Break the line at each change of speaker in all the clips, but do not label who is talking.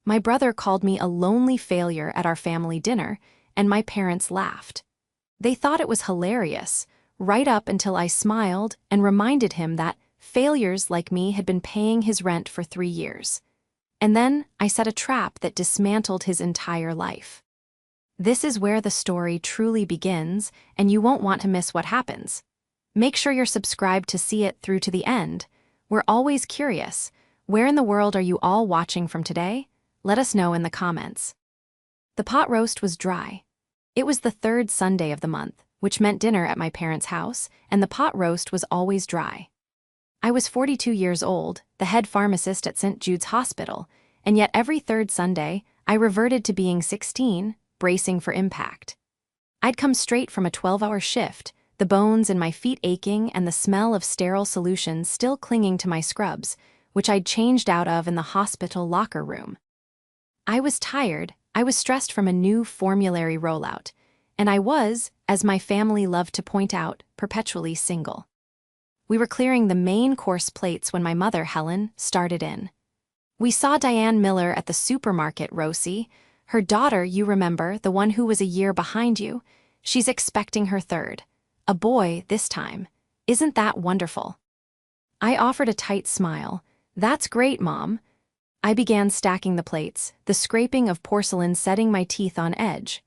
My brother called me a lonely failure at our family dinner, and my parents laughed. They thought it was hilarious, right up until I smiled and reminded him that failures like me had been paying his rent for 3 years. And then I set a trap that dismantled his entire life. This is where the story truly begins, and you won't want to miss what happens. Make sure you're subscribed to see it through to the end. We're always curious. Where in the world are you all watching from today? Let us know in the comments. The pot roast was dry. It was the third Sunday of the month, which meant dinner at my parents' house, and the pot roast was always dry. I was 42 years old, the head pharmacist at St. Jude's Hospital, and yet every third Sunday, I reverted to being 16, bracing for impact. I'd come straight from a 12-hour shift, the bones in my feet aching and the smell of sterile solutions still clinging to my scrubs, which I'd changed out of in the hospital locker room. I was tired, I was stressed from a new formulary rollout, and I was, as my family loved to point out, perpetually single. We were clearing the main course plates when my mother, Helen, started in. We saw Diane Miller at the supermarket, Rosie. Her daughter, you remember, the one who was a year behind you. She's expecting her third. A boy this time. Isn't that wonderful? I offered a tight smile. That's great, Mom. I began stacking the plates, the scraping of porcelain setting my teeth on edge.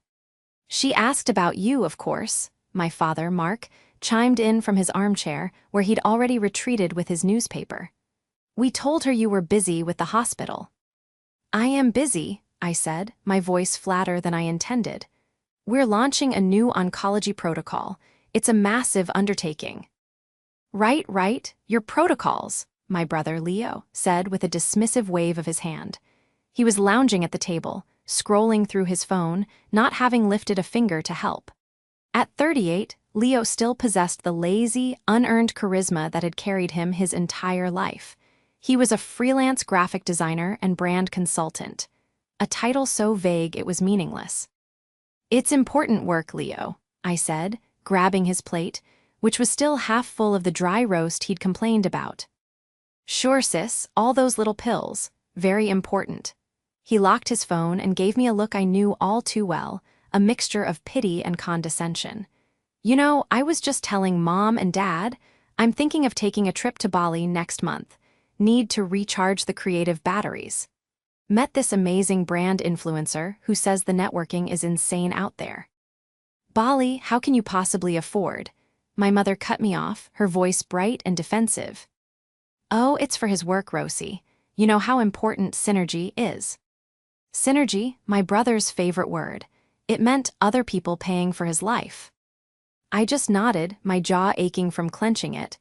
She asked about you, of course. My father, Mark, chimed in from his armchair, where he'd already retreated with his newspaper. We told her you were busy with the hospital. I am busy, I said, my voice flatter than I intended. We're launching a new oncology protocol. It's a massive undertaking. Right, your protocols, my brother Leo said with a dismissive wave of his hand. He was lounging at the table, scrolling through his phone, not having lifted a finger to help. At 38, Leo still possessed the lazy, unearned charisma that had carried him his entire life. He was a freelance graphic designer and brand consultant, a title so vague it was meaningless. It's important work, Leo, I said, grabbing his plate, which was still half full of the dry roast he'd complained about. Sure, sis, all those little pills. Very important. He locked his phone and gave me a look I knew all too well, a mixture of pity and condescension. You know, I was just telling Mom and Dad, I'm thinking of taking a trip to Bali next month. Need to recharge the creative batteries. Met this amazing brand influencer who says the networking is insane out there. Bali, how can you possibly afford? My mother cut me off, her voice bright and defensive. Oh, it's for his work, Rosie. You know how important synergy is. Synergy, my brother's favorite word. It meant other people paying for his life. I just nodded, my jaw aching from clenching it.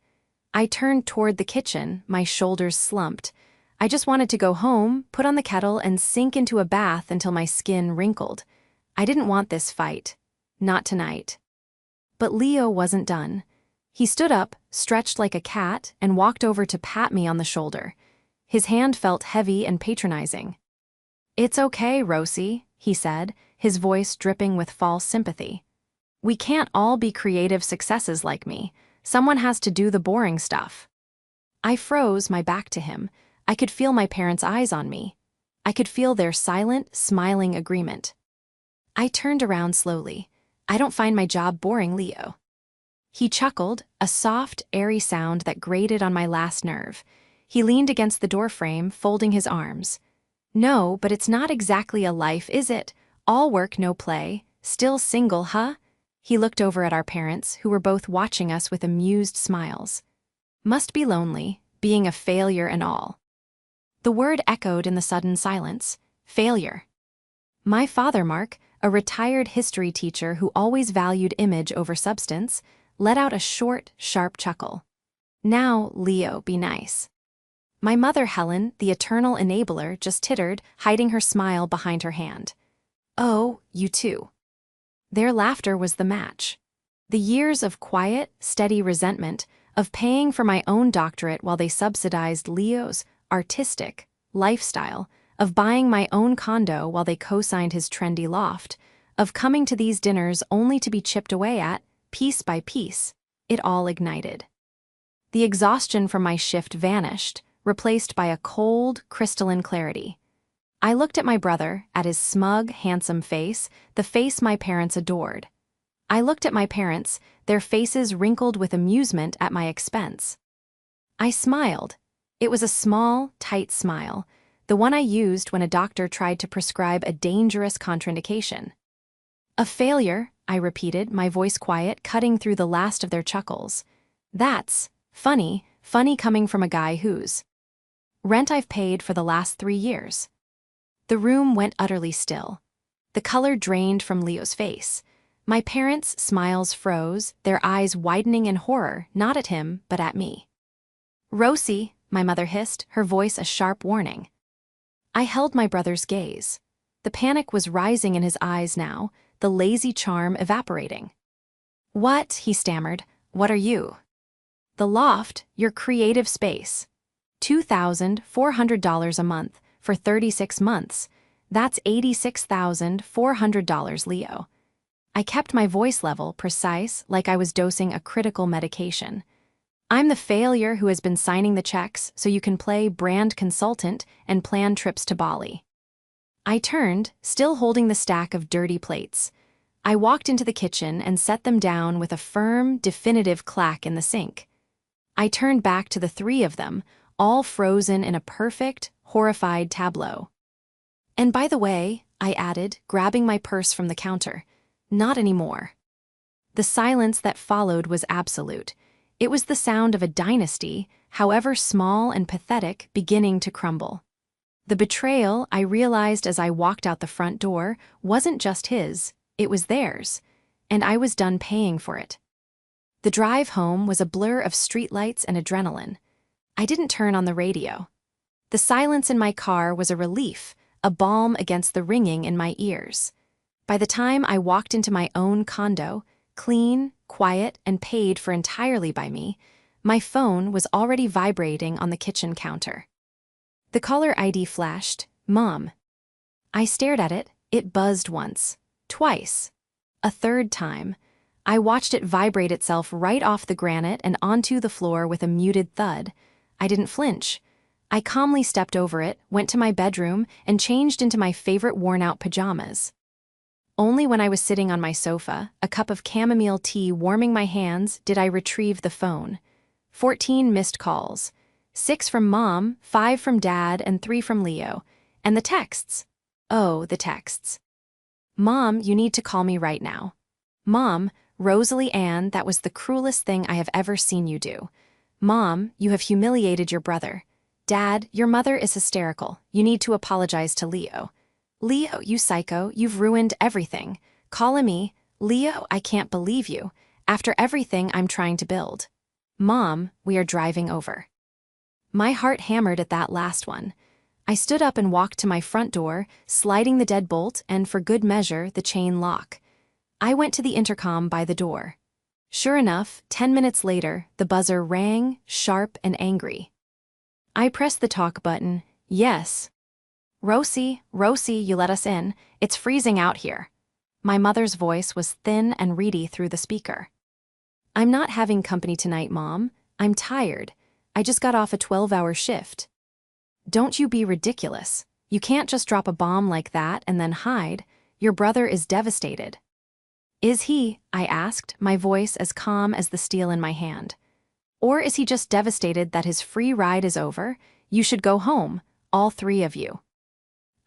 I turned toward the kitchen, my shoulders slumped. I just wanted to go home, put on the kettle, and sink into a bath until my skin wrinkled. I didn't want this fight. Not tonight. But Leo wasn't done. He stood up, stretched like a cat, and walked over to pat me on the shoulder. His hand felt heavy and patronizing. It's okay, Rosie, he said, his voice dripping with false sympathy. We can't all be creative successes like me. Someone has to do the boring stuff. I froze, my back to him. I could feel my parents' eyes on me. I could feel their silent, smiling agreement. I turned around slowly. I don't find my job boring, Leo. He chuckled, a soft, airy sound that grated on my last nerve. He leaned against the doorframe, folding his arms. No, but it's not exactly a life, is it? All work, no play. Still single, huh? He looked over at our parents, who were both watching us with amused smiles. Must be lonely, being a failure and all. The word echoed in the sudden silence. Failure. My father, Mark, a retired history teacher who always valued image over substance, let out a short, sharp chuckle. Now, Leo, be nice. My mother, Helen, the eternal enabler, just tittered, hiding her smile behind her hand. Oh, you too. Their laughter was the match. The years of quiet, steady resentment, of paying for my own doctorate while they subsidized Leo's artistic lifestyle, of buying my own condo while they co-signed his trendy loft, of coming to these dinners only to be chipped away at, piece by piece, it all ignited. The exhaustion from my shift vanished, replaced by a cold, crystalline clarity. I looked at my brother, at his smug, handsome face, the face my parents adored. I looked at my parents, their faces wrinkled with amusement at my expense. I smiled. It was a small, tight smile, the one I used when a doctor tried to prescribe a dangerous contraindication. A failure, I repeated, my voice quiet, cutting through the last of their chuckles. That's funny coming from a guy whose rent I've paid for the last 3 years. The room went utterly still. The color drained from Leo's face. My parents' smiles froze, their eyes widening in horror, not at him, but at me. "Rosie," my mother hissed, her voice a sharp warning. I held my brother's gaze. The panic was rising in his eyes now, the lazy charm evaporating. "What?" he stammered. "What are you?" "The loft, your creative space. $2,400 a month for 36 months. That's $86,400, Leo." I kept my voice level, precise, like I was dosing a critical medication. "I'm the failure who has been signing the checks so you can play brand consultant and plan trips to Bali." I turned, still holding the stack of dirty plates. I walked into the kitchen and set them down with a firm, definitive clack in the sink. I turned back to the 3 of them, all frozen in a perfect, horrified tableau. "And by the way," I added, grabbing my purse from the counter, "not anymore." The silence that followed was absolute. It was the sound of a dynasty, however small and pathetic, beginning to crumble. The betrayal, I realized as I walked out the front door, wasn't just his, it was theirs, and I was done paying for it. The drive home was a blur of streetlights and adrenaline. I didn't turn on the radio. The silence in my car was a relief, a balm against the ringing in my ears. By the time I walked into my own condo, clean, quiet, and paid for entirely by me, my phone was already vibrating on the kitchen counter. The caller ID flashed, "Mom." I stared at it. It buzzed once, twice, a third time. I watched it vibrate itself right off the granite and onto the floor with a muted thud. I didn't flinch. I calmly stepped over it, went to my bedroom, and changed into my favorite worn-out pajamas. Only when I was sitting on my sofa, a cup of chamomile tea warming my hands, did I retrieve the phone. 14 missed calls. 6 from Mom, 5 from Dad, and 3 from Leo. And the texts. Oh, the texts. "Mom, you need to call me right now." "Mom, Rosalie Ann, that was the cruelest thing I have ever seen you do." "Mom, you have humiliated your brother." "Dad, your mother is hysterical. You need to apologize to Leo." "Leo, you psycho, you've ruined everything." "Call me." "Leo, I can't believe you. After everything I'm trying to build." "Mom, we are driving over." My heart hammered at that last one. I stood up and walked to my front door, sliding the deadbolt and, for good measure, the chain lock. I went to the intercom by the door. Sure enough, 10 minutes later, the buzzer rang, sharp and angry. I pressed the talk button. "Yes." Rosie, you let us in. It's freezing out here." My mother's voice was thin and reedy through the speaker. "I'm not having company tonight, Mom. I'm tired. I just got off a 12-hour shift." "Don't you be ridiculous. You can't just drop a bomb like that and then hide. Your brother is devastated." "Is he?" I asked, my voice as calm as the steel in my hand. "Or is he just devastated that his free ride is over? You should go home, all 3 of you."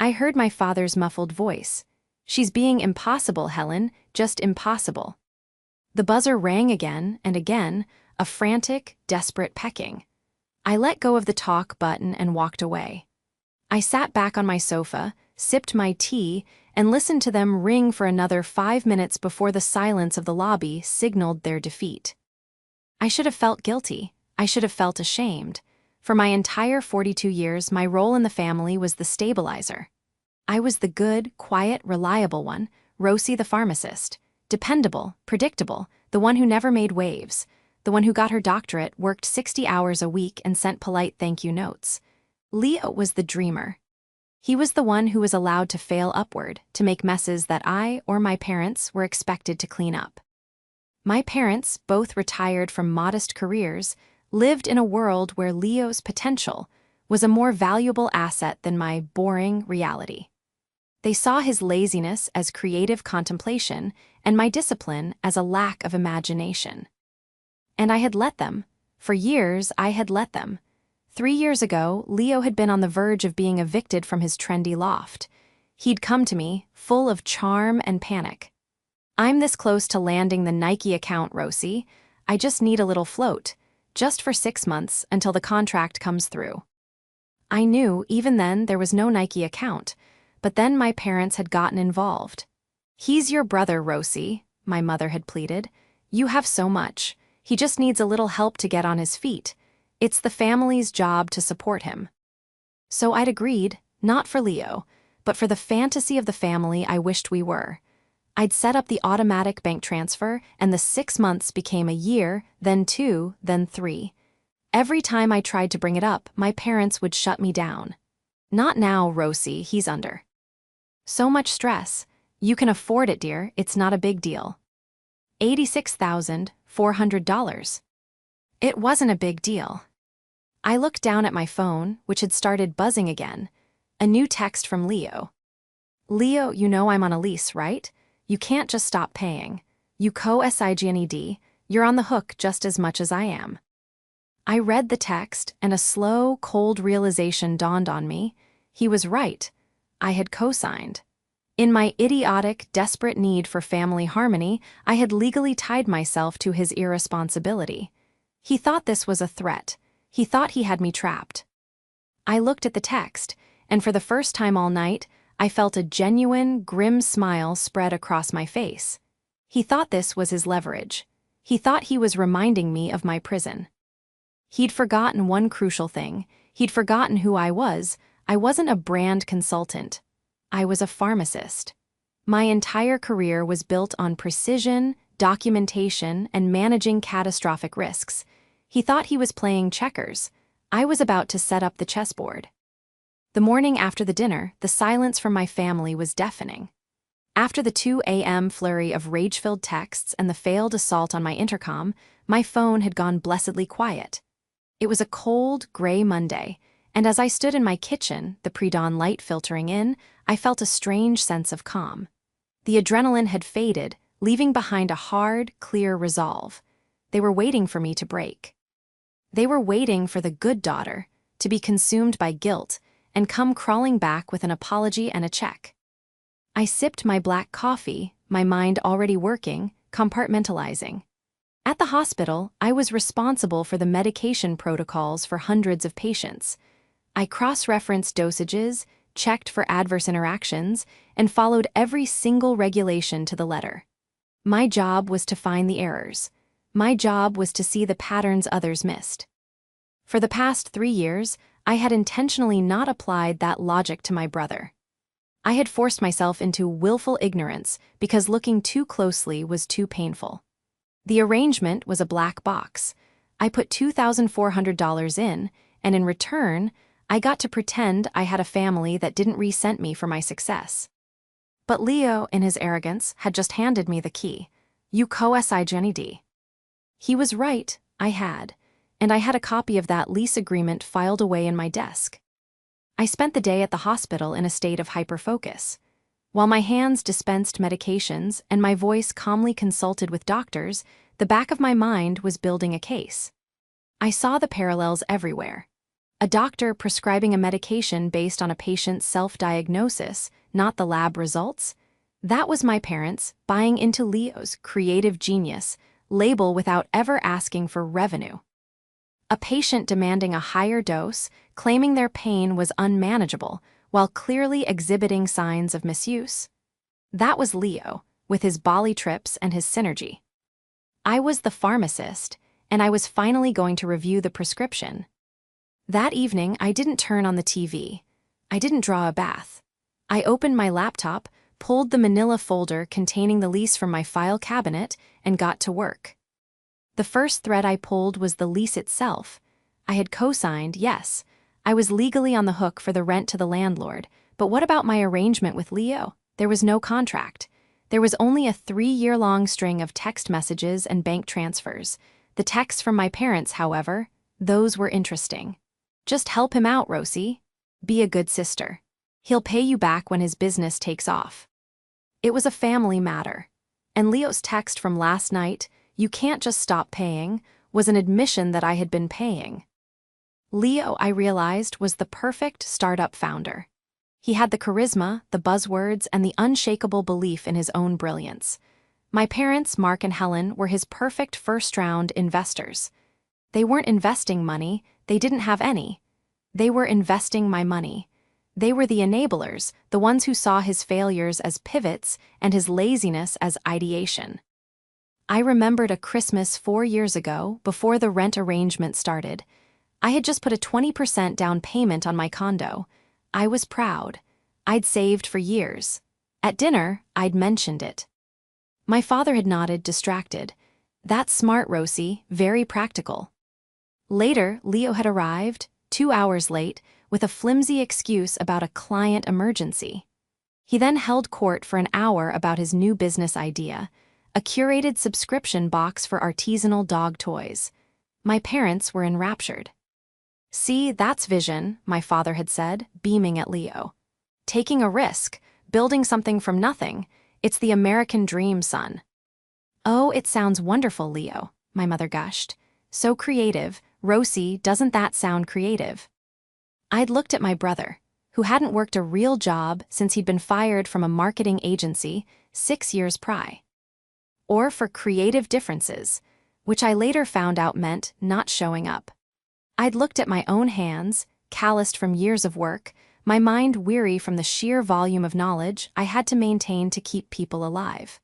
I heard my father's muffled voice. "She's being impossible, Helen, just impossible." The buzzer rang again and again, a frantic, desperate pecking. I let go of the talk button and walked away. I sat back on my sofa, sipped my tea, and listened to them ring for another 5 minutes before the silence of the lobby signaled their defeat. I should have felt guilty. I should have felt ashamed. For my entire 42 years, my role in the family was the stabilizer. I was the good, quiet, reliable one, Rosie the pharmacist. Dependable, predictable, the one who never made waves. The one who got her doctorate, worked 60 hours a week, and sent polite thank you notes. Leo was the dreamer. He was the one who was allowed to fail upward, to make messes that I or my parents were expected to clean up. My parents, both retired from modest careers, lived in a world where Leo's potential, was a more valuable asset than my boring reality. They saw his laziness as creative contemplation and my discipline as a lack of imagination. And I had let them. For years, I had let them. 3 years ago, Leo had been on the verge of being evicted from his trendy loft. He'd come to me, full of charm and panic. "I'm this close to landing the Nike account, Rosie. I just need a little float, just for 6 months until the contract comes through." I knew, even then, there was no Nike account, but then my parents had gotten involved. "He's your brother, Rosie," my mother had pleaded. "You have so much. He just needs a little help to get on his feet. It's the family's job to support him." So I'd agreed, not for Leo, but for the fantasy of the family I wished we were. I'd set up the automatic bank transfer, and the 6 months became a year, then 2, then 3. Every time I tried to bring it up, my parents would shut me down. "Not now, Rosie, he's under so much stress. You can afford it, dear, it's not a big deal." $86,400. It wasn't a big deal. I looked down at my phone, which had started buzzing again. A new text from Leo. "Leo, you know I'm on a lease, right? You can't just stop paying. You co-signed, you're on the hook just as much as I am." I read the text, and a slow, cold realization dawned on me. He was right. I had co-signed. In my idiotic, desperate need for family harmony, I had legally tied myself to his irresponsibility. He thought this was a threat. He thought he had me trapped. I looked at the text, and for the first time all night, I felt a genuine, grim smile spread across my face. He thought this was his leverage. He thought he was reminding me of my prison. He'd forgotten one crucial thing. He'd forgotten who I was. I wasn't a brand consultant. I was a pharmacist. My entire career was built on precision, documentation, and managing catastrophic risks. He thought he was playing checkers. I was about to set up the chessboard. The morning after the dinner, the silence from my family was deafening. After the 2 a.m. flurry of rage-filled texts and the failed assault on my intercom, my phone had gone blessedly quiet. It was a cold, gray Monday, and as I stood in my kitchen, the pre-dawn light filtering in, I felt a strange sense of calm. The adrenaline had faded, leaving behind a hard, clear resolve. They were waiting for me to break. They were waiting for the good daughter to be consumed by guilt and come crawling back with an apology and a check. I sipped my black coffee, my mind already working, compartmentalizing. At the hospital, I was responsible for the medication protocols for hundreds of patients. I cross-referenced dosages, checked for adverse interactions, and followed every single regulation to the letter. My job was to find the errors. My job was to see the patterns others missed. For the past 3 years, I had intentionally not applied that logic to my brother. I had forced myself into willful ignorance because looking too closely was too painful. The arrangement was a black box. I put $2,400 in, and in return, I got to pretend I had a family that didn't resent me for my success. But Leo, in his arrogance, had just handed me the key. "You co-signed." He was right, I had, and I had a copy of that lease agreement filed away in my desk. I spent the day at the hospital in a state of hyperfocus. While my hands dispensed medications and my voice calmly consulted with doctors, the back of my mind was building a case. I saw the parallels everywhere. A doctor prescribing a medication based on a patient's self-diagnosis, not the lab results. That was my parents buying into Leo's creative genius label without ever asking for revenue. A patient demanding a higher dose, claiming their pain was unmanageable, while clearly exhibiting signs of misuse. That was Leo, with his Bali trips and his synergy. I was the pharmacist, and I was finally going to review the prescription. That evening, I didn't turn on the TV. I didn't draw a bath. I opened my laptop, pulled the manila folder containing the lease from my file cabinet, and got to work. The first thread I pulled was the lease itself. I had co-signed, yes. I was legally on the hook for the rent to the landlord, but what about my arrangement with Leo? There was no contract. There was only a 3-year-long string of text messages and bank transfers. The texts from my parents, however, those were interesting. Just help him out, Rosie. Be a good sister. He'll pay you back when his business takes off. It was a family matter. And Leo's text from last night, "You can't just stop paying," was an admission that I had been paying. Leo, I realized, was the perfect startup founder. He had the charisma, the buzzwords, and the unshakable belief in his own brilliance. My parents, Mark and Helen, were his perfect first-round investors. They weren't investing money, they didn't have any. They were investing my money. They were the enablers, the ones who saw his failures as pivots and his laziness as ideation. I remembered a Christmas 4 years ago, before the rent arrangement started. I had just put a 20% down payment on my condo. I was proud. I'd saved for years. At dinner, I'd mentioned it. My father had nodded, distracted. "That's smart, Rosie, very practical." Later, Leo had arrived, 2 hours late, with a flimsy excuse about a client emergency. He then held court for an hour about his new business idea, a curated subscription box for artisanal dog toys. My parents were enraptured. "See, that's vision," my father had said, beaming at Leo. "Taking a risk, building something from nothing. It's the American dream, son." "Oh, it sounds wonderful, Leo," my mother gushed. "So creative. Rosie, doesn't that sound creative?" I'd looked at my brother, who hadn't worked a real job since he'd been fired from a marketing agency 6 years prior. Or for creative differences, which I later found out meant not showing up. I'd looked at my own hands, calloused from years of work, my mind weary from the sheer volume of knowledge I had to maintain to keep people alive.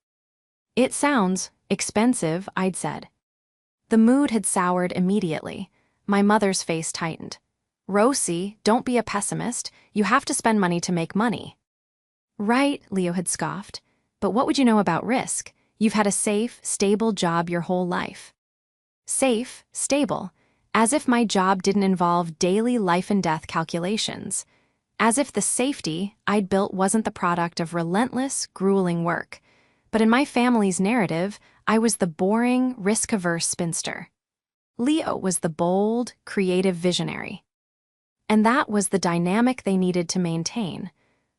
"It sounds expensive," I'd said. The mood had soured immediately. My mother's face tightened. "Rosie, don't be a pessimist. You have to spend money to make money." "Right," Leo had scoffed. "But what would you know about risk? You've had a safe, stable job your whole life." Safe, stable. As if my job didn't involve daily life and death calculations. As if the safety I'd built wasn't the product of relentless, grueling work. But in my family's narrative, I was the boring, risk-averse spinster. Leo was the bold, creative visionary. And that was the dynamic they needed to maintain.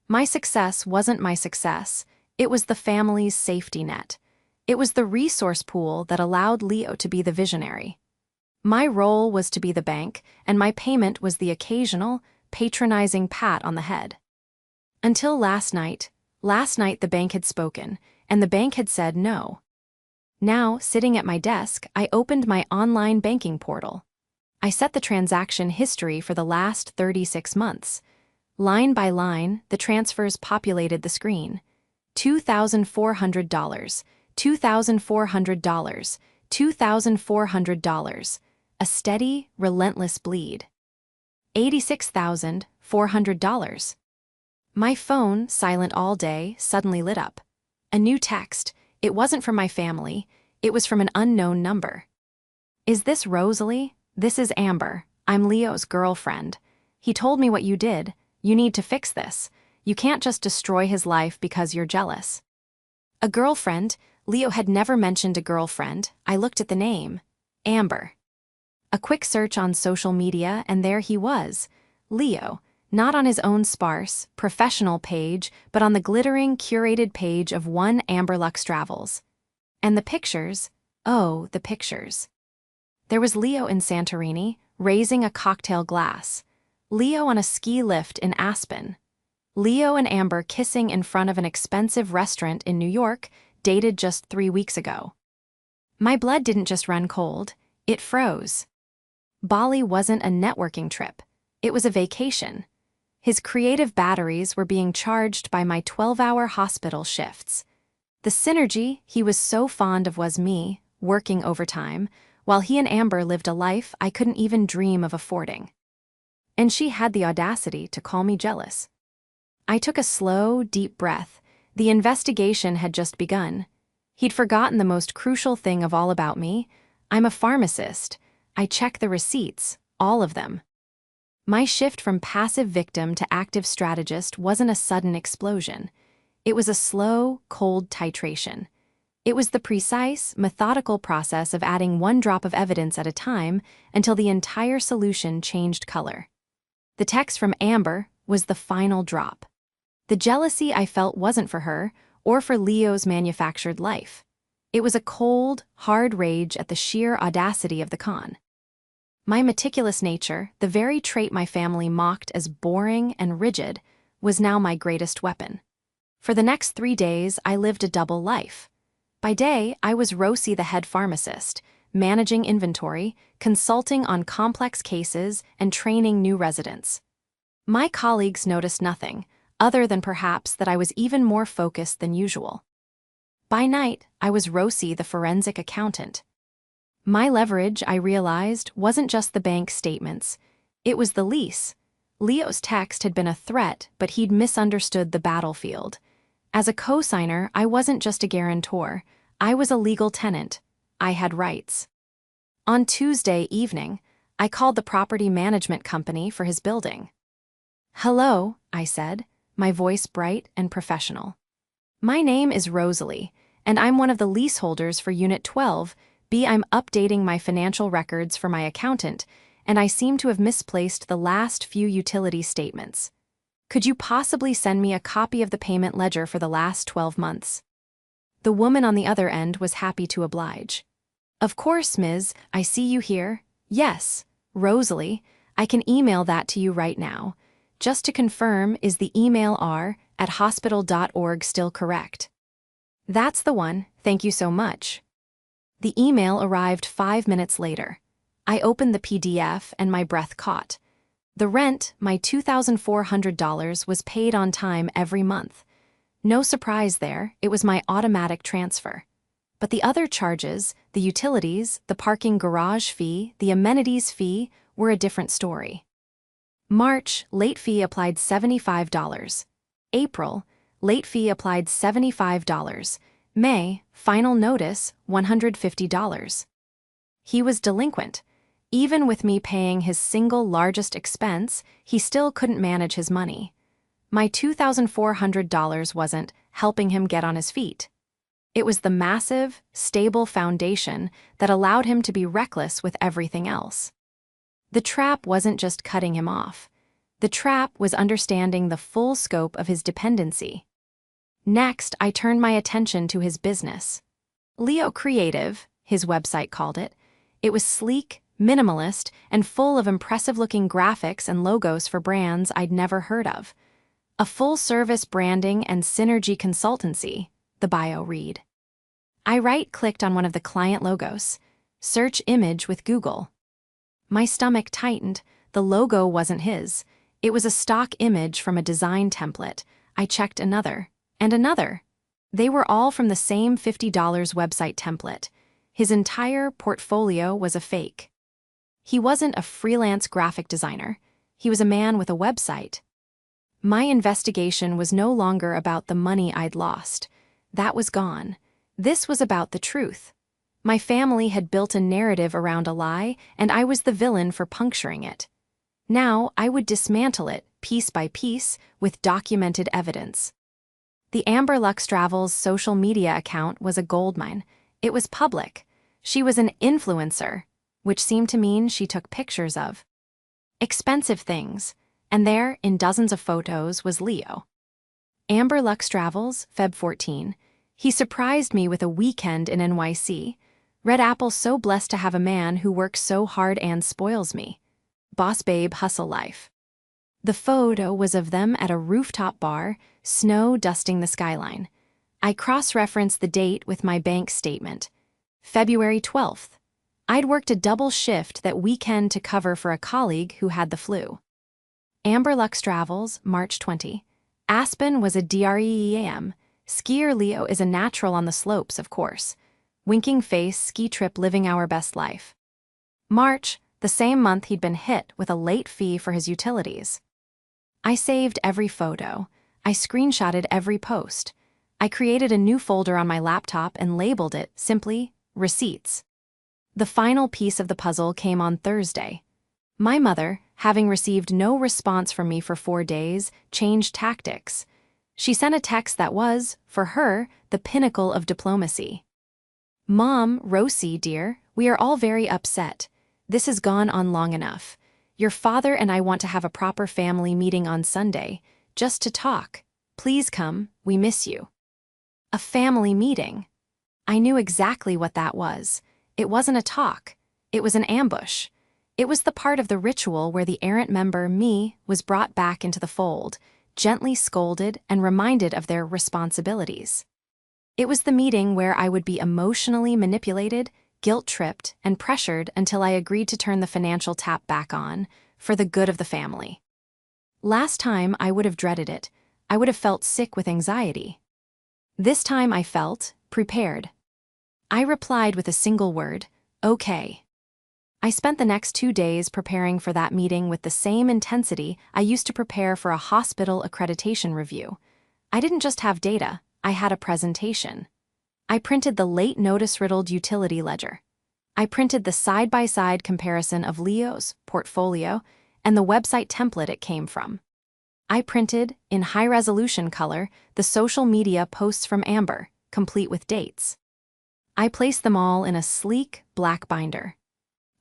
My success wasn't my success. It was the family's safety net. It was the resource pool that allowed Leo to be the visionary. My role was to be the bank, and my payment was the occasional, patronizing pat on the head. Until last night the bank had spoken, and the bank had said no. Now, sitting at my desk, I opened my online banking portal. I set the transaction history for the last 36 months. Line by line, the transfers populated the screen. $2,400, $2,400, $2,400. A steady, relentless bleed. $86,400. My phone, silent all day, suddenly lit up. A new text. It wasn't from my family. It was from an unknown number. "Is this Rosalie? This is Amber. I'm Leo's girlfriend. He told me what you did. You need to fix this. You can't just destroy his life because you're jealous." A girlfriend? Leo had never mentioned a girlfriend. I looked at the name. Amber. A quick search on social media, and there he was. Leo, not on his own sparse, professional page, but on the glittering, curated page of One Amber Lux Travels. And the pictures, oh, the pictures. There was Leo in Santorini, raising a cocktail glass. Leo on a ski lift in Aspen. Leo and Amber kissing in front of an expensive restaurant in New York, dated just 3 weeks ago. My blood didn't just run cold, it froze. Bali wasn't a networking trip. It was a vacation. His creative batteries were being charged by my 12-hour hospital shifts. The synergy he was so fond of was me, working overtime, while he and Amber lived a life I couldn't even dream of affording. And she had the audacity to call me jealous. I took a slow, deep breath. The investigation had just begun. He'd forgotten the most crucial thing of all about me. I'm a pharmacist. I check the receipts, all of them. My shift from passive victim to active strategist wasn't a sudden explosion. It was a slow, cold titration. It was the precise, methodical process of adding one drop of evidence at a time until the entire solution changed color. The text from Amber was the final drop. The jealousy I felt wasn't for her or for Leo's manufactured life. It was a cold, hard rage at the sheer audacity of the con. My meticulous nature, the very trait my family mocked as boring and rigid, was now my greatest weapon. For the next 3 days, I lived a double life. By day, I was Rosie the head pharmacist, managing inventory, consulting on complex cases, and training new residents. My colleagues noticed nothing, other than perhaps that I was even more focused than usual. By night, I was Rosie the forensic accountant. My leverage, I realized, wasn't just the bank statements. It was the lease. Leo's text had been a threat, but he'd misunderstood the battlefield. As a co-signer, I wasn't just a guarantor. I was a legal tenant. I had rights. On Tuesday evening, I called the property management company for his building. "Hello," I said, my voice bright and professional. "My name is Rosalie, and I'm one of the leaseholders for Unit 12. I'm updating my financial records for my accountant, and I seem to have misplaced the last few utility statements. Could you possibly send me a copy of the payment ledger for the last 12 months? The woman on the other end was happy to oblige. "Of course, Ms. I see you here. Yes, Rosalie, I can email that to you right now. Just to confirm, is the email r@hospital.org still correct?" "That's the one, thank you so much." The email arrived 5 minutes later. I opened the PDF and my breath caught. The rent, my $2,400, was paid on time every month. No surprise there, it was my automatic transfer. But the other charges, the utilities, the parking garage fee, the amenities fee, were a different story. March, late fee applied $75. April, late fee applied $75. May, final notice, $150. He was delinquent. Even with me paying his single largest expense, he still couldn't manage his money. My $2,400 wasn't helping him get on his feet. It was the massive, stable foundation that allowed him to be reckless with everything else. The trap wasn't just cutting him off. The trap was understanding the full scope of his dependency. Next, I turned my attention to his business. Leo Creative, his website called it. It was sleek, minimalist, and full of impressive-looking graphics and logos for brands I'd never heard of. A full-service branding and synergy consultancy, the bio read. I right-clicked on one of the client logos. Search image with Google. My stomach tightened. The logo wasn't his. It was a stock image from a design template. I checked another. And another. They were all from the same $50 website template. His entire portfolio was a fake. He wasn't a freelance graphic designer. He was a man with a website. My investigation was no longer about the money I'd lost. That was gone. This was about the truth. My family had built a narrative around a lie, and I was the villain for puncturing it. Now I would dismantle it, piece by piece, with documented evidence. The Amber Luxtravel's social media account was a goldmine. It was public. She was an influencer, which seemed to mean she took pictures of expensive things, and there, in dozens of photos, was Leo. Amber Luxtravels, Feb 14. He surprised me with a weekend in NYC. Red Apple so blessed to have a man who works so hard and spoils me. Boss babe hustle life. The photo was of them at a rooftop bar, snow dusting the skyline. I cross-referenced the date with my bank statement. February 12th. I'd worked a double shift that weekend to cover for a colleague who had the flu. Amber Luxtravels, March 20. Aspen was a DREAM. Skier Leo is a natural on the slopes, of course. Winking face, ski trip living our best life. March, the same month he'd been hit with a late fee for his utilities. I saved every photo. I screenshotted every post. I created a new folder on my laptop and labeled it simply Receipts. The final piece of the puzzle came on Thursday. My mother, having received no response from me for 4 days, changed tactics. She sent a text that was, for her, the pinnacle of diplomacy. "Mom, Rosie, dear, we are all very upset. This has gone on long enough. Your father and I want to have a proper family meeting on Sunday, just to talk. Please come, we miss you." A family meeting. I knew exactly what that was. It wasn't a talk. It was an ambush. It was the part of the ritual where the errant member, me, was brought back into the fold, gently scolded and reminded of their responsibilities. It was the meeting where I would be emotionally manipulated, guilt-tripped, and pressured until I agreed to turn the financial tap back on, for the good of the family. Last time, I would have dreaded it. I would have felt sick with anxiety. This time I felt prepared. I replied with a single word, "Okay." I spent the next 2 days preparing for that meeting with the same intensity I used to prepare for a hospital accreditation review. I didn't just have data, I had a presentation. I printed the late notice-riddled utility ledger. I printed the side-by-side comparison of Leo's portfolio and the website template it came from. I printed, in high-resolution color, the social media posts from Amber, complete with dates. I placed them all in a sleek, black binder.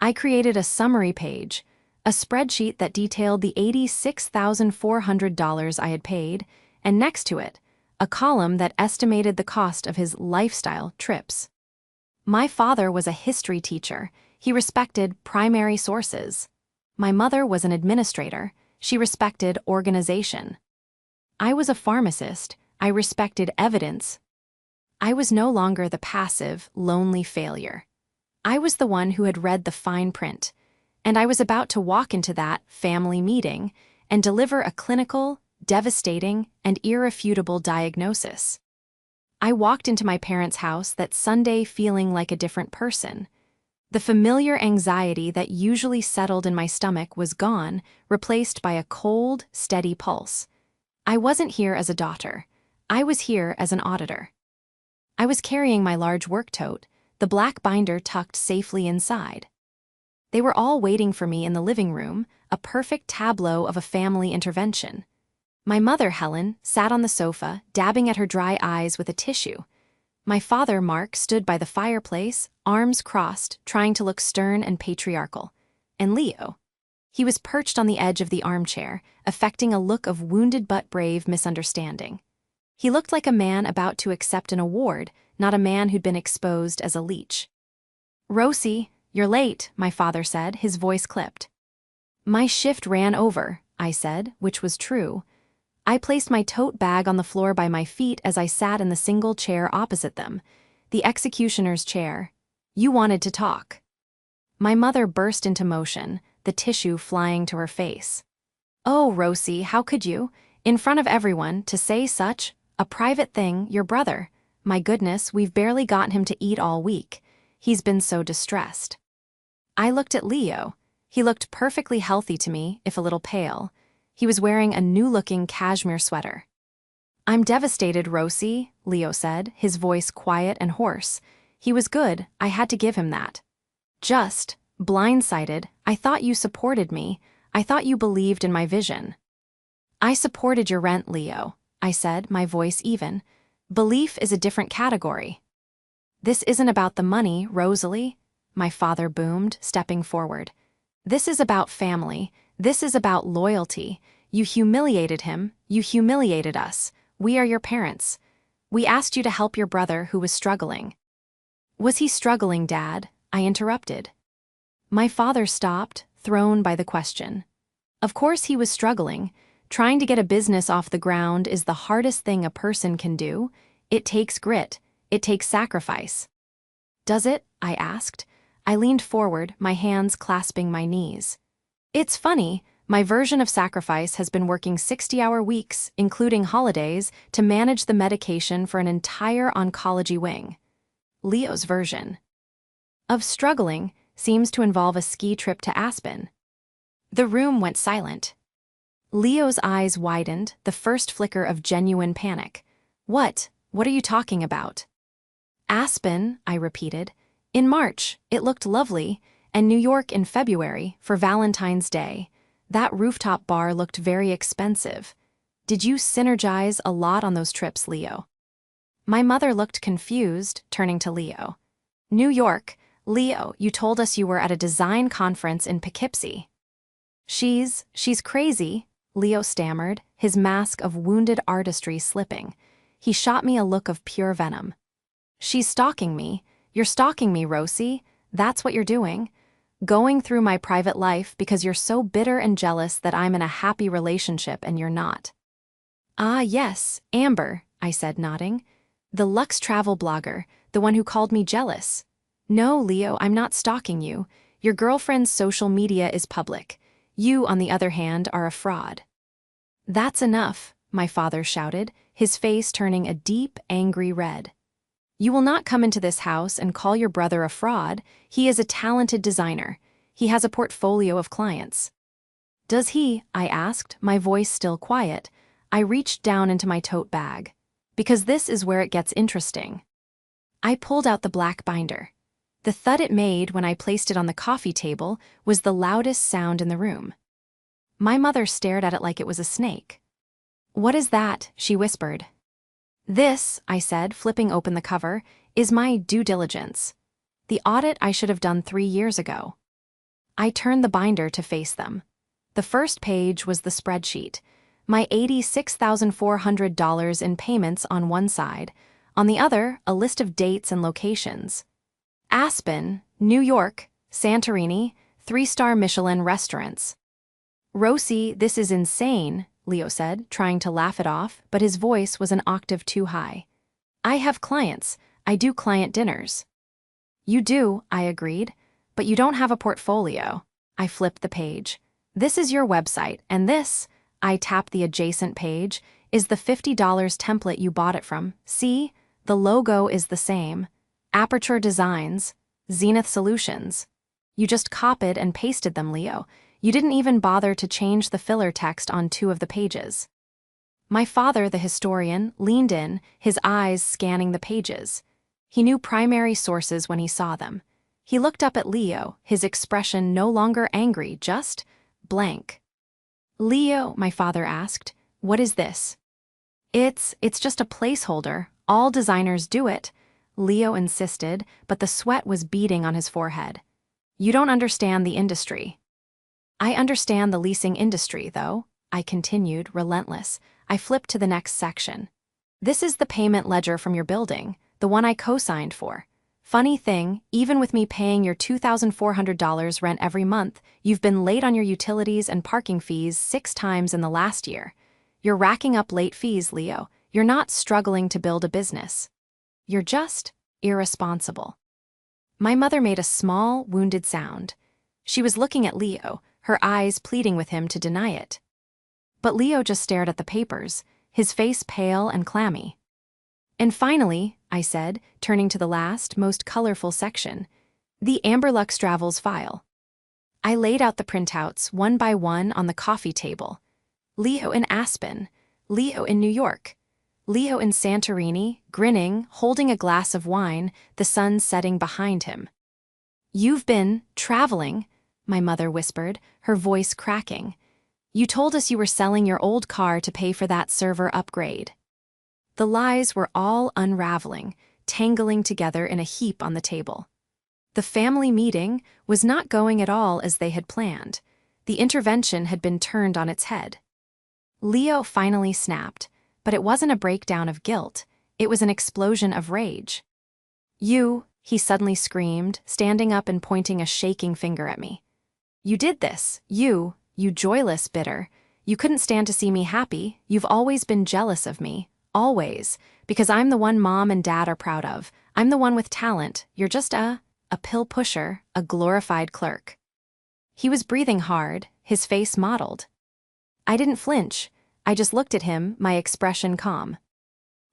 I created a summary page, a spreadsheet that detailed the $86,400 I had paid, and next to it, a column that estimated the cost of his lifestyle trips. My father was a history teacher. He respected primary sources. My mother was an administrator. She respected organization. I was a pharmacist. I respected evidence. I was no longer the passive, lonely failure. I was the one who had read the fine print, and I was about to walk into that family meeting and deliver a clinical, devastating, and irrefutable diagnosis. I walked into my parents' house that Sunday feeling like a different person. The familiar anxiety that usually settled in my stomach was gone, replaced by a cold, steady pulse. I wasn't here as a daughter. I was here as an auditor. I was carrying my large work tote, the black binder tucked safely inside. They were all waiting for me in the living room, a perfect tableau of a family intervention. My mother, Helen, sat on the sofa, dabbing at her dry eyes with a tissue. My father, Mark, stood by the fireplace, arms crossed, trying to look stern and patriarchal. And Leo? He was perched on the edge of the armchair, affecting a look of wounded but brave misunderstanding. He looked like a man about to accept an award, not a man who'd been exposed as a leech. "Rosie, you're late," my father said, his voice clipped. "My shift ran over," I said, which was true. I placed my tote bag on the floor by my feet as I sat in the single chair opposite them, the executioner's chair. "You wanted to talk." My mother burst into motion, the tissue flying to her face. "Oh, Rosie, how could you? In front of everyone, to say such a private thing, your brother. My goodness, we've barely gotten him to eat all week. He's been so distressed." I looked at Leo. He looked perfectly healthy to me, if a little pale. He was wearing a new-looking cashmere sweater. "I'm devastated, Rosie," Leo said, his voice quiet and hoarse. He was good, I had to give him that. "Just blindsided. I thought you supported me. I thought you believed in my vision." "I supported your rent, Leo," I said, my voice even. "Belief is a different category." "This isn't about the money, Rosalie," my father boomed, stepping forward. "This is about family. This is about loyalty. You humiliated him. You humiliated us. We are your parents. We asked you to help your brother who was struggling." "Was he struggling, Dad?" I interrupted. My father stopped, thrown by the question. Of course he was struggling. Trying to get a business off the ground is the hardest thing a person can do. It takes grit. It takes sacrifice. "Does it?" I asked. I leaned forward, my hands clasping my knees. "It's funny, my version of sacrifice has been working 60-hour weeks, including holidays, to manage the medication for an entire oncology wing. Leo's version of struggling seems to involve a ski trip to Aspen." The room went silent. Leo's eyes widened, the first flicker of genuine panic. What are you talking about?" "Aspen," I repeated. "In March, it looked lovely, and New York in February, for Valentine's Day. That rooftop bar looked very expensive. Did you synergize a lot on those trips, Leo?" My mother looked confused, turning to Leo. "New York, Leo, you told us you were at a design conference in Poughkeepsie." She's crazy, Leo stammered, his mask of wounded artistry slipping. He shot me a look of pure venom. She's stalking me. You're stalking me, Rosie. That's what you're doing. Going through my private life because you're so bitter and jealous that I'm in a happy relationship and you're not. Ah, yes, Amber, I said, nodding. The Lux travel blogger, the one who called me jealous. No, Leo, I'm not stalking you. Your girlfriend's social media is public. You, on the other hand, are a fraud. That's enough, my father shouted, his face turning a deep, angry red. You will not come into this house and call your brother a fraud. He is a talented designer. He has a portfolio of clients. Does he? I asked, my voice still quiet. I reached down into my tote bag. Because this is where it gets interesting. I pulled out the black binder. The thud it made when I placed it on the coffee table was the loudest sound in the room. My mother stared at it like it was a snake. What is that? She whispered. This, I said, flipping open the cover, is my due diligence. The audit I should have done 3 years ago. I turned the binder to face them. The first page was the spreadsheet. My $86,400 in payments on one side, on the other, a list of dates and locations. Aspen, New York, Santorini, 3-star Michelin restaurants. Rosie, this is insane, Leo said, trying to laugh it off, but his voice was an octave too high. I have clients. I do client dinners. You do, I agreed, but you don't have a portfolio. I flipped the page. This is your website, and this, I tapped the adjacent page, is the $50 template you bought it from. See? The logo is the same. Aperture Designs, Zenith Solutions. You just copied and pasted them, Leo. You didn't even bother to change the filler text on 2 of the pages. My father, the historian, leaned in, his eyes scanning the pages. He knew primary sources when he saw them. He looked up at Leo, his expression no longer angry, just blank. Leo, my father asked, what is this? It's just a placeholder. All designers do it, Leo insisted, but the sweat was beading on his forehead. You don't understand the industry. I understand the leasing industry, though, I continued, relentless. I flipped to the next section. This is the payment ledger from your building, the one I co-signed for. Funny thing, even with me paying your $2,400 rent every month, you've been late on your utilities and parking fees 6 times in the last year. You're racking up late fees, Leo. You're not struggling to build a business. You're just irresponsible. My mother made a small, wounded sound. She was looking at Leo, her eyes pleading with him to deny it. But Leo just stared at the papers, his face pale and clammy. And finally, I said, turning to the last, most colorful section, the Amber Lux Travels file. I laid out the printouts one by one on the coffee table. Leo in Aspen, Leo in New York, Leo in Santorini, grinning, holding a glass of wine, the sun setting behind him. You've been traveling, my mother whispered, her voice cracking. You told us you were selling your old car to pay for that server upgrade. The lies were all unraveling, tangling together in a heap on the table. The family meeting was not going at all as they had planned. The intervention had been turned on its head. Leo finally snapped, but it wasn't a breakdown of guilt. It was an explosion of rage. You, he suddenly screamed, standing up and pointing a shaking finger at me. You did this, you joyless bitter. You couldn't stand to see me happy. You've always been jealous of me. Always. Because I'm the one Mom and Dad are proud of. I'm the one with talent. You're just a pill pusher, a glorified clerk. He was breathing hard, his face mottled. I didn't flinch. I just looked at him, my expression calm.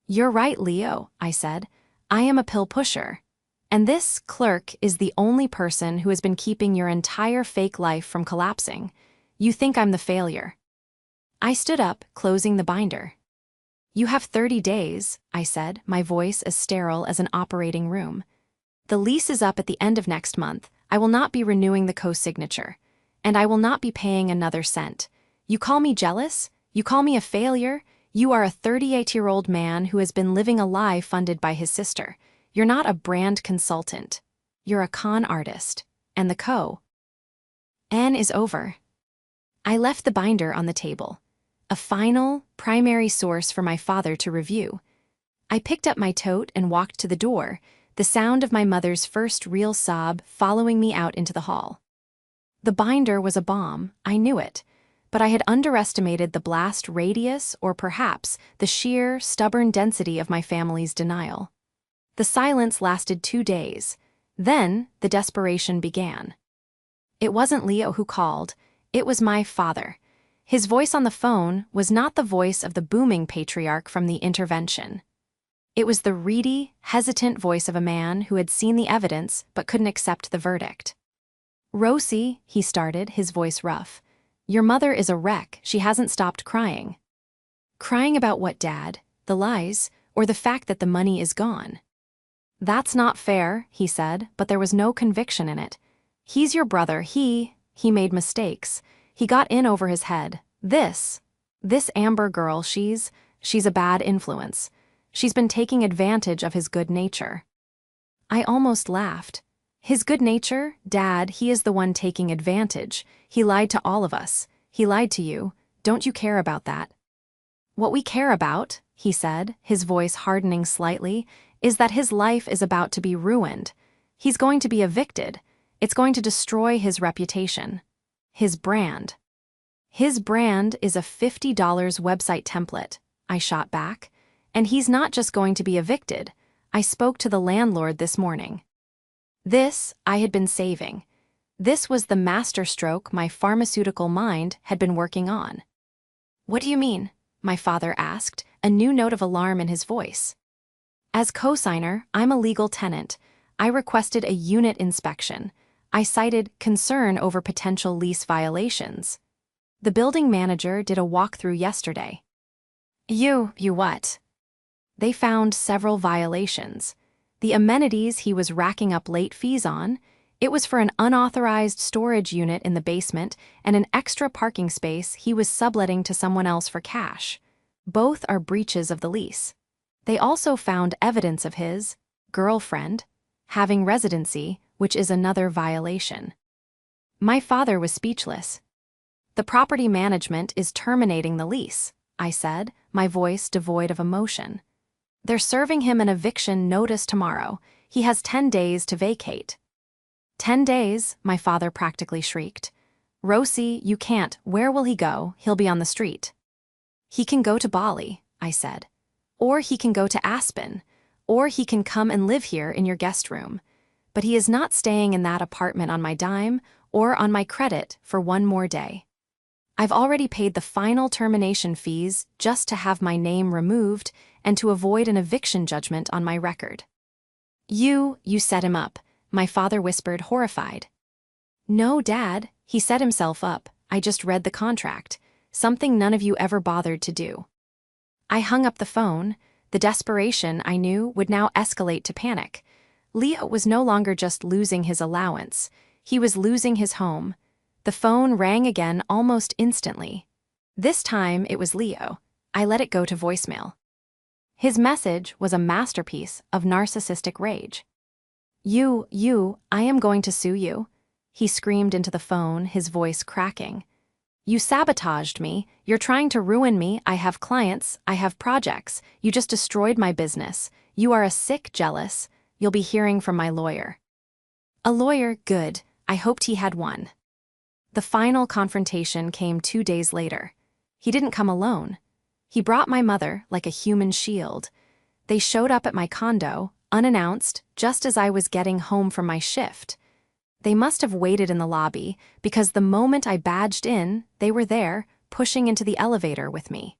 You're right, Leo, I said. I am a pill pusher. And this clerk is the only person who has been keeping your entire fake life from collapsing. You think I'm the failure. I stood up, closing the binder. You have 30 days, I said, my voice as sterile as an operating room. The lease is up at the end of next month. I will not be renewing the co-signature. And I will not be paying another cent. You call me jealous? You call me a failure? You are a 38-year-old man who has been living a lie funded by his sister. You're not a brand consultant. You're a con artist. And the co. N is over. I left the binder on the table, a final, primary source for my father to review. I picked up my tote and walked to the door, the sound of my mother's first real sob following me out into the hall. The binder was a bomb, I knew it, but I had underestimated the blast radius or perhaps the sheer, stubborn density of my family's denial. The silence lasted 2 days. Then, the desperation began. It wasn't Leo who called, it was my father. His voice on the phone was not the voice of the booming patriarch from the intervention. It was the reedy, hesitant voice of a man who had seen the evidence but couldn't accept the verdict. "Rosie," he started, his voice rough. "Your mother is a wreck, she hasn't stopped crying." "Crying about what, Dad? The lies, or the fact that the money is gone?" "That's not fair," he said, but there was no conviction in it. "He's your brother, he made mistakes. He got in over his head. This Amber girl, she's a bad influence. She's been taking advantage of his good nature." I almost laughed. "His good nature? Dad, he is the one taking advantage. He lied to all of us. He lied to you. Don't you care about that?" "What we care about," he said, his voice hardening slightly, "is that his life is about to be ruined. He's going to be evicted. It's going to destroy his reputation. His brand." "His brand is a $50 website template," I shot back. "And he's not just going to be evicted. I spoke to the landlord this morning." This I had been saving. This was the masterstroke my pharmaceutical mind had been working on. "What do you mean?" my father asked, a new note of alarm in his voice. "As cosigner, I'm a legal tenant. I requested a unit inspection. I cited concern over potential lease violations. The building manager did a walkthrough yesterday." You what?" "They found several violations. The amenities he was racking up late fees on, it was for an unauthorized storage unit in the basement and an extra parking space he was subletting to someone else for cash. Both are breaches of the lease. They also found evidence of his girlfriend having residency, which is another violation." My father was speechless. "The property management is terminating the lease," I said, my voice devoid of emotion. "They're serving him an eviction notice tomorrow. He has 10 days to vacate." 10 days, my father practically shrieked. "Rosie, you can't. Where will he go? He'll be on the street." "He can go to Bali," I said. "Or he can go to Aspen. Or he can come and live here in your guest room. But he is not staying in that apartment on my dime or on my credit for 1 more day. I've already paid the final termination fees just to have my name removed and to avoid an eviction judgment on my record." You set him up," my father whispered, horrified. "No, Dad, he set himself up. I just read the contract. Something none of you ever bothered to do." I hung up the phone. The desperation, I knew, would now escalate to panic. Leo was no longer just losing his allowance. He was losing his home. The phone rang again almost instantly. This time it was Leo. I let it go to voicemail. His message was a masterpiece of narcissistic rage. I am going to sue you," he screamed into the phone, his voice cracking. "You sabotaged me. You're trying to ruin me. I have clients. I have projects. You just destroyed my business. You are a sick jealous. You'll be hearing from my lawyer." A lawyer, good. I hoped he had one. The final confrontation came 2 days later. He didn't come alone. He brought my mother like a human shield. They showed up at my condo, unannounced, just as I was getting home from my shift. They must have waited in the lobby, because the moment I badged in, they were there, pushing into the elevator with me.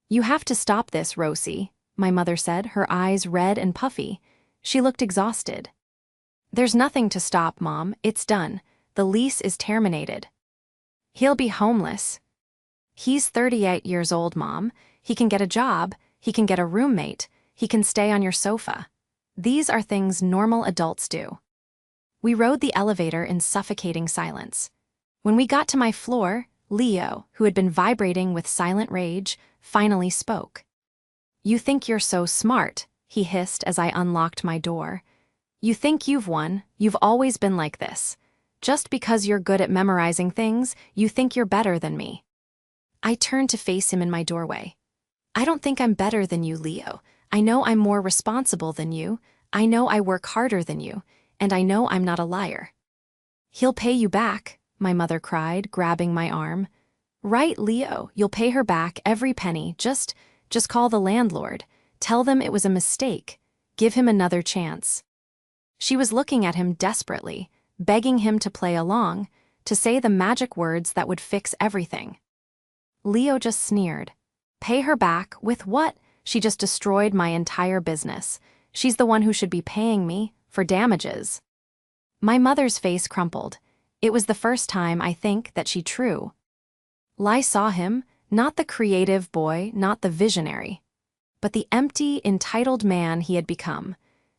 "You have to stop this, Rosie," my mother said, her eyes red and puffy. She looked exhausted. "There's nothing to stop, Mom. It's done. The lease is terminated." "He'll be homeless." "He's 38 years old, Mom. He can get a job. He can get a roommate. He can stay on your sofa. These are things normal adults do." We rode the elevator in suffocating silence. When we got to my floor, Leo, who had been vibrating with silent rage, finally spoke. "You think you're so smart," he hissed as I unlocked my door. "You think you've won. You've always been like this. Just because you're good at memorizing things, you think you're better than me. I turned to face him in my doorway. I don't think I'm better than you, Leo. I know I'm more responsible than you. I know I work harder than you. And I know I'm not a liar. He'll pay you back, my mother cried, grabbing my arm. Right, Leo, you'll pay her back every penny. Just call the landlord. Tell them it was a mistake. Give him another chance. She was looking at him desperately, begging him to play along, to say the magic words that would fix everything. Leo just sneered. Pay her back? With what? She just destroyed my entire business. She's the one who should be paying me for damages. My mother's face crumpled. It was the first time, I think, that she true. Lai saw him, not the creative boy, not the visionary, but the empty, entitled man he had become.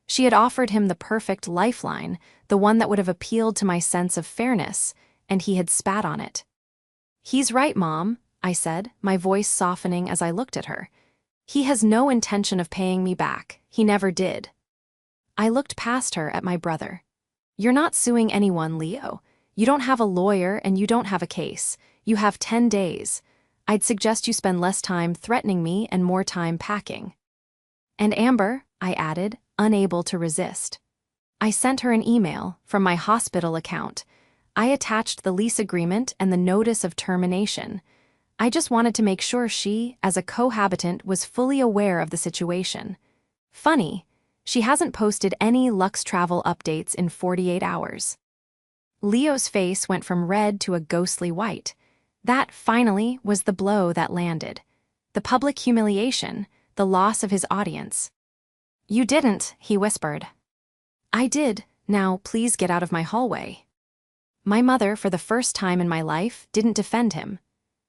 She had offered him the perfect lifeline, the one that would have appealed to my sense of fairness, and he had spat on it. He's right, Mom, I said, my voice softening as I looked at her. He has no intention of paying me back. He never did. I looked past her at my brother. You're not suing anyone, Leo. You don't have a lawyer and you don't have a case. You have 10 days. I'd suggest you spend less time threatening me and more time packing. And Amber, I added, unable to resist. I sent her an email from my hospital account. I attached the lease agreement and the notice of termination. I just wanted to make sure she, as a cohabitant, was fully aware of the situation. Funny, she hasn't posted any Lux Travel updates in 48 hours. Leo's face went from red to a ghostly white. That, finally, was the blow that landed. The public humiliation, the loss of his audience. You didn't, he whispered. I did. Now, please get out of my hallway. My mother, for the first time in my life, didn't defend him.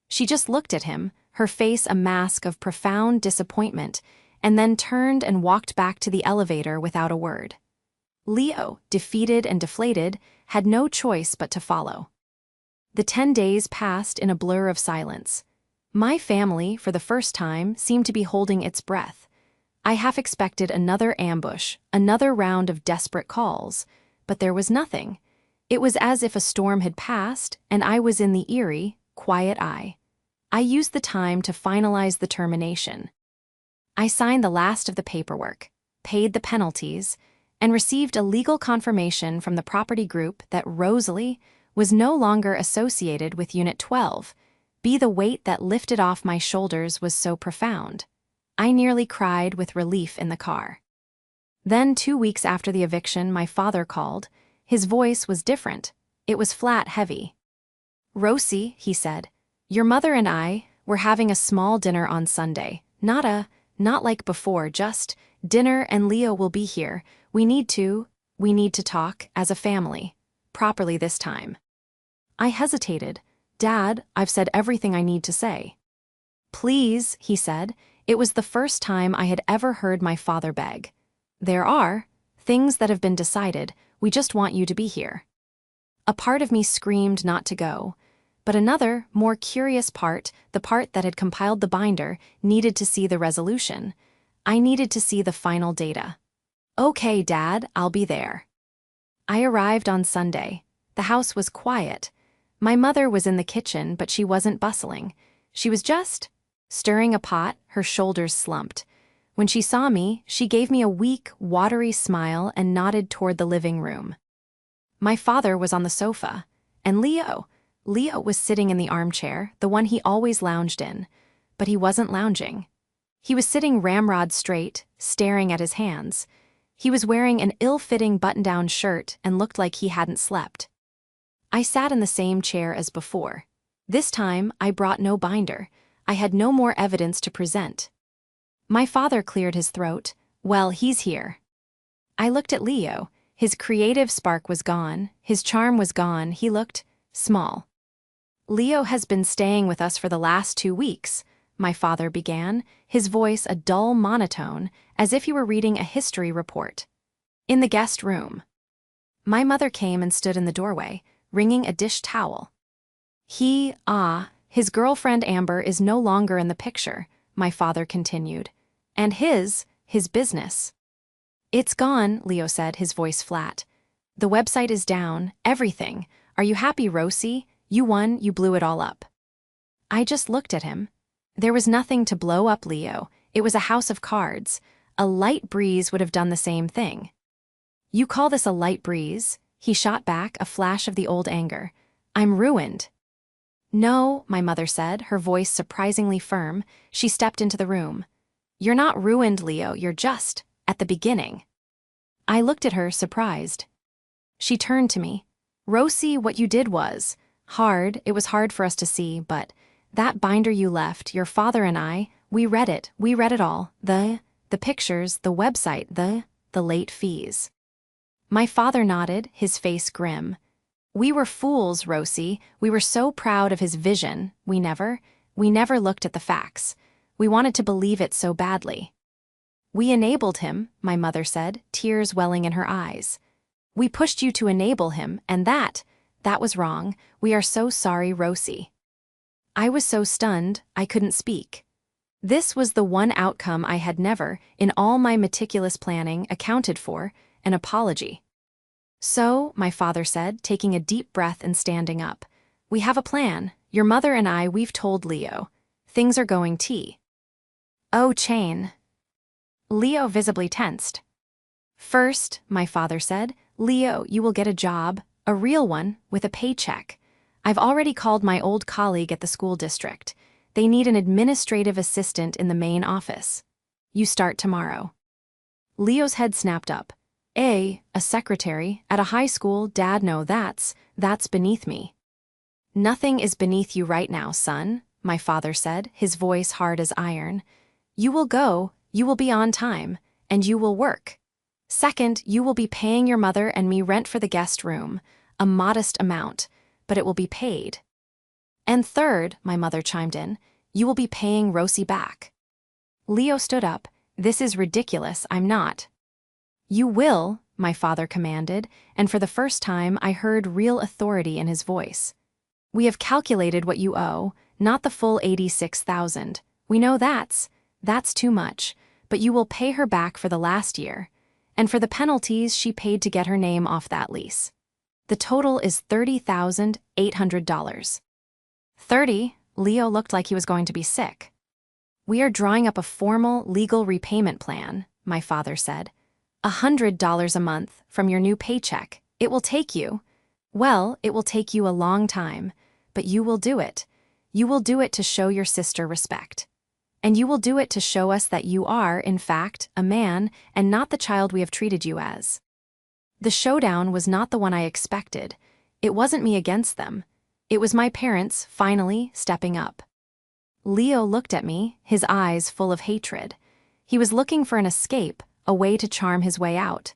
She just looked at him, her face a mask of profound disappointment, and then turned and walked back to the elevator without a word. Leo, defeated and deflated, had no choice but to follow. The 10 days passed in a blur of silence. My family, for the first time, seemed to be holding its breath. I half expected another ambush, another round of desperate calls, but there was nothing. It was as if a storm had passed, and I was in the eerie, quiet eye. I used the time to finalize the termination. I signed the last of the paperwork, paid the penalties, and received a legal confirmation from the property group that Rosalie was no longer associated with Unit 12. The weight that lifted off my shoulders was so profound. I nearly cried with relief in the car. Then, 2 weeks after the eviction, my father called. His voice was different. It was flat, heavy. Rosie, he said, your mother and I were having a small dinner on Sunday. Not like before, just dinner, and Leo will be here. We need to talk as a family. Properly this time. I hesitated. Dad, I've said everything I need to say. Please, he said. It was the first time I had ever heard my father beg. There are things that have been decided. We just want you to be here. A part of me screamed not to go, but another, more curious part, the part that had compiled the binder, needed to see the resolution. I needed to see the final data. Okay, Dad, I'll be there. I arrived on Sunday. The house was quiet. My mother was in the kitchen, but she wasn't bustling. She was just stirring a pot, her shoulders slumped. When she saw me, she gave me a weak, watery smile and nodded toward the living room. My father was on the sofa, and Leo was sitting in the armchair, the one he always lounged in, but he wasn't lounging. He was sitting ramrod straight, staring at his hands. He was wearing an ill-fitting button-down shirt and looked like he hadn't slept. I sat in the same chair as before. This time, I brought no binder. I had no more evidence to present. My father cleared his throat. Well, he's here. I looked at Leo. His creative spark was gone. His charm was gone. He looked small. Leo has been staying with us for the last 2 weeks, my father began, his voice a dull monotone, as if he were reading a history report. In the guest room. My mother came and stood in the doorway, wringing a dish towel. His girlfriend Amber is no longer in the picture, my father continued. And his business. It's gone, Leo said, his voice flat. The website is down, everything. Are you happy, Rosie? You won, you blew it all up. I just looked at him. There was nothing to blow up, Leo. It was a house of cards. A light breeze would have done the same thing. You call this a light breeze? He shot back, a flash of the old anger. I'm ruined. No, my mother said, her voice surprisingly firm. She stepped into the room. You're not ruined, Leo, you're just at the beginning. I looked at her, surprised. She turned to me. Rosie, what you did was hard. It was hard for us to see, but that binder you left, your father and I, we read it all. The pictures, the website, the late fees. My father nodded, his face grim. We were fools, Rosie. We were so proud of his vision. We never looked at the facts. We wanted to believe it so badly. We enabled him, my mother said, tears welling in her eyes. We pushed you to enable him, and that was wrong. We are so sorry, Rosie. I was so stunned, I couldn't speak. This was the one outcome I had never, in all my meticulous planning, accounted for, an apology. So, my father said, taking a deep breath and standing up, we have a plan. Your mother and I, we've told Leo. Things are going T. Oh, chain. Leo visibly tensed. First, my father said, Leo, you will get a job, a real one, with a paycheck. I've already called my old colleague at the school district. They need an administrative assistant in the main office. You start tomorrow. Leo's head snapped up. A secretary, at a high school, Dad, no, that's beneath me. Nothing is beneath you right now, son, my father said, his voice hard as iron. You will go, you will be on time, and you will work. Second, you will be paying your mother and me rent for the guest room, a modest amount, but it will be paid. And third, my mother chimed in, you will be paying Rosie back. Leo stood up. This is ridiculous, I'm not. You will, my father commanded, and for the first time I heard real authority in his voice. We have calculated what you owe, not the full $86,000. We know that's too much, but you will pay her back for the last year, and for the penalties she paid to get her name off that lease. The total is $30,800. 30, Leo looked like he was going to be sick. We are drawing up a formal legal repayment plan, my father said. $100 a month from your new paycheck. It will take you a long time, but you will do it. You will do it to show your sister respect. And you will do it to show us that you are, in fact, a man and not the child we have treated you as. The showdown was not the one I expected. It wasn't me against them. It was my parents, finally, stepping up. Leo looked at me, his eyes full of hatred. He was looking for an escape, a way to charm his way out.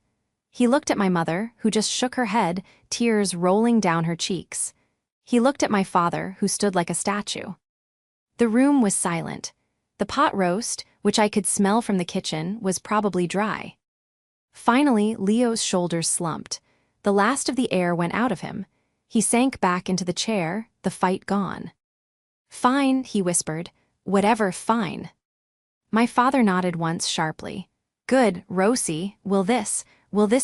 He looked at my mother, who just shook her head, tears rolling down her cheeks. He looked at my father, who stood like a statue. The room was silent. The pot roast, which I could smell from the kitchen, was probably dry. Finally, Leo's shoulders slumped. The last of the air went out of him. He sank back into the chair, the fight gone. Fine, he whispered. Whatever, fine. My father nodded once sharply. Good, Rosie, will this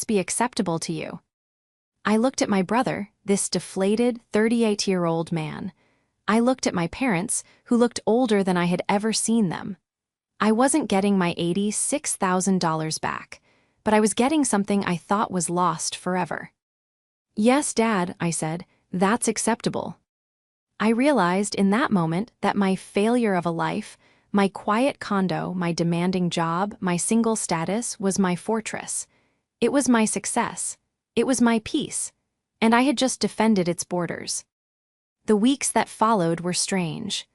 be acceptable to you? I looked at my brother, this deflated 38-year-old man. I looked at my parents, who looked older than I had ever seen them. I wasn't getting my $86,000 back, but I was getting something I thought was lost forever. Yes, Dad, I said, that's acceptable. I realized in that moment that my failure of a life, my quiet condo, my demanding job, my single status was my fortress. It was my success. It was my peace. And I had just defended its borders. The weeks that followed were strange.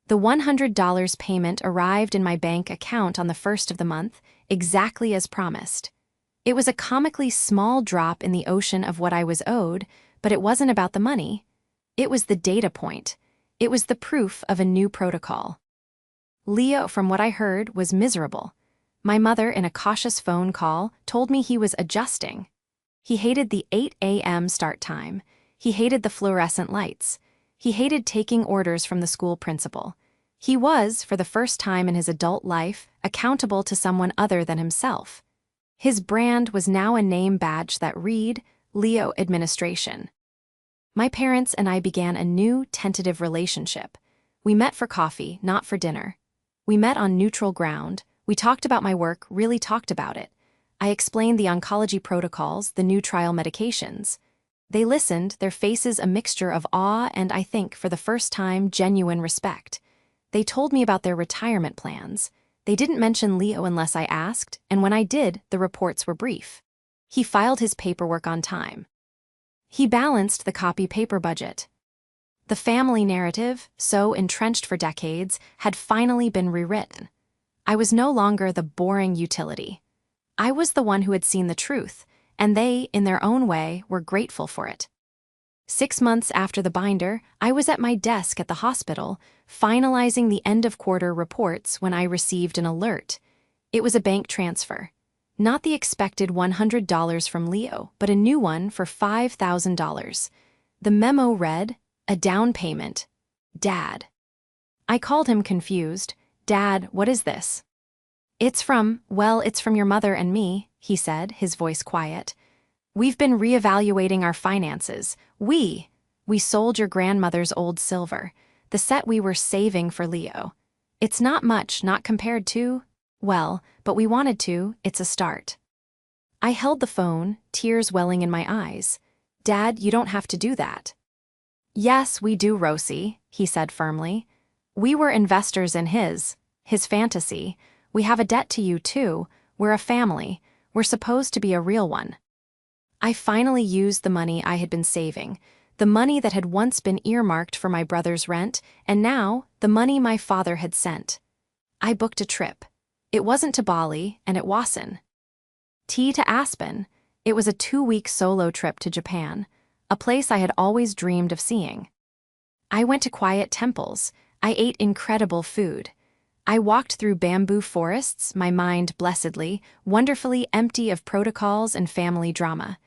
The $100 payment arrived in my bank account on the first of the month, exactly as promised. It was a comically small drop in the ocean of what I was owed, but it wasn't about the money. It was the data point. It was the proof of a new protocol. Leo, from what I heard, was miserable. My mother, in a cautious phone call, told me he was adjusting. He hated the 8 a.m. start time. He hated the fluorescent lights. He hated taking orders from the school principal. He was, for the first time in his adult life, accountable to someone other than himself. His brand was now a name badge that read, Leo Administration. My parents and I began a new, tentative relationship. We met for coffee, not for dinner. We met on neutral ground. We talked about my work, really talked about it. I explained the oncology protocols, the new trial medications. They listened, their faces a mixture of awe and, I think, for the first time, genuine respect. They told me about their retirement plans. They didn't mention Leo unless I asked, and when I did, the reports were brief. He filed his paperwork on time. He balanced the copy-paper budget. The family narrative, so entrenched for decades, had finally been rewritten. I was no longer the boring utility. I was the one who had seen the truth, and they, in their own way, were grateful for it. 6 months after the binder, I was at my desk at the hospital, finalizing the end-of-quarter reports when I received an alert. It was a bank transfer. Not the expected $100 from Leo, but a new one for $5,000. The memo read, "A down payment. Dad." I called him confused. "Dad, what is this?" It's from your mother and me," he said, his voice quiet. "We've been reevaluating our finances. We sold your grandmother's old silver, the set we were saving for Leo. It's not much, not compared to, but we wanted to, it's a start." I held the phone, tears welling in my eyes. "Dad, you don't have to do that." "Yes, we do, Rosie," he said firmly. "We were investors in his fantasy. We have a debt to you, too. We're a family. We're supposed to be a real one." I finally used the money I had been saving, the money that had once been earmarked for my brother's rent, and now the money my father had sent. I booked a trip. It wasn't to Bali, and it wasn't to Aspen. It was a 2-week solo trip to Japan, a place I had always dreamed of seeing. I went to quiet temples. I ate incredible food. I walked through bamboo forests, my mind blessedly, wonderfully empty of protocols and family drama.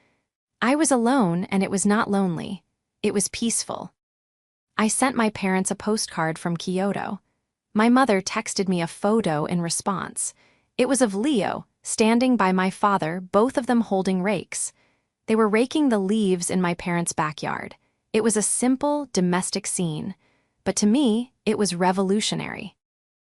I was alone, and it was not lonely. It was peaceful. I sent my parents a postcard from Kyoto. My mother texted me a photo in response. It was of Leo, standing by my father, both of them holding rakes. They were raking the leaves in my parents' backyard. It was a simple, domestic scene. But to me, it was revolutionary.